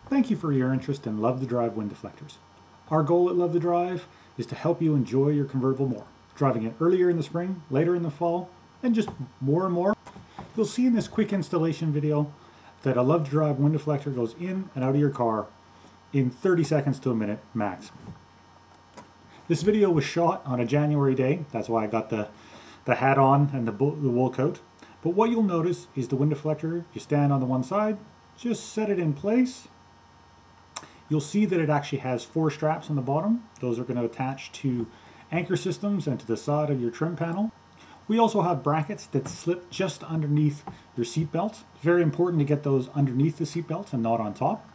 Thank you for your interest in Love to Drive wind deflectors. Our goal at Love to Drive is to help you enjoy your convertible more, driving it earlier in the spring, later in the fall, and just more and more. You'll see in this quick installation video that a Love to Drive wind deflector goes in and out of your car in 30 seconds to a minute max. This video was shot on a January day, that's why I got the hat on and the wool coat. But what you'll notice is the wind deflector, you stand on the one side, just set it in place. You'll see that it actually has 4 straps on the bottom. Those are going to attach to anchor systems and to the side of your trim panel. We also have brackets that slip just underneath your seat belts. It's very important to get those underneath the seat belts and not on top.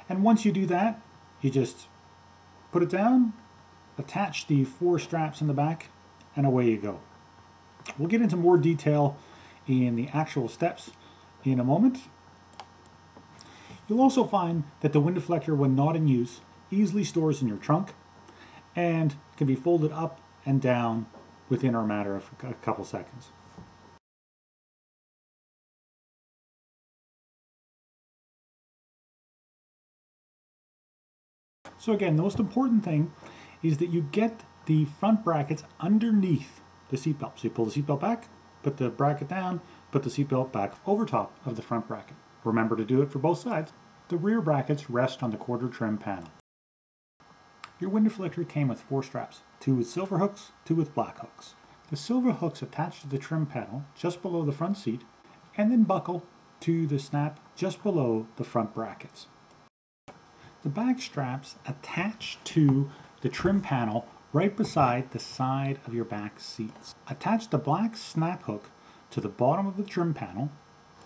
And once you do that, you just put it down, attach the 4 straps in the back, and away you go. We'll get into more detail in the actual steps in a moment. You'll also find that the wind deflector, when not in use, easily stores in your trunk and can be folded up and down within a matter of a couple seconds. So again, the most important thing is that you get the front brackets underneath the seatbelt. So you pull the seatbelt back, put the bracket down, put the seatbelt back over top of the front bracket. Remember to do it for both sides. The rear brackets rest on the quarter trim panel. Your wind deflector came with 4 straps, 2 with silver hooks, 2 with black hooks. The silver hooks attach to the trim panel just below the front seat and then buckle to the snap just below the front brackets. The back straps attach to the trim panel right beside the side of your back seats. Attach the black snap hook to the bottom of the trim panel,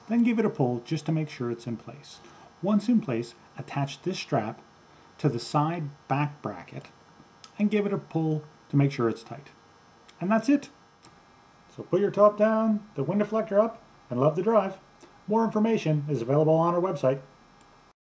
then give it a pull just to make sure it's in place. Once in place, attach this strap to the side back bracket and give it a pull to make sure it's tight. And that's it. So put your top down, the wind deflector up, and love to drive. More information is available on our website.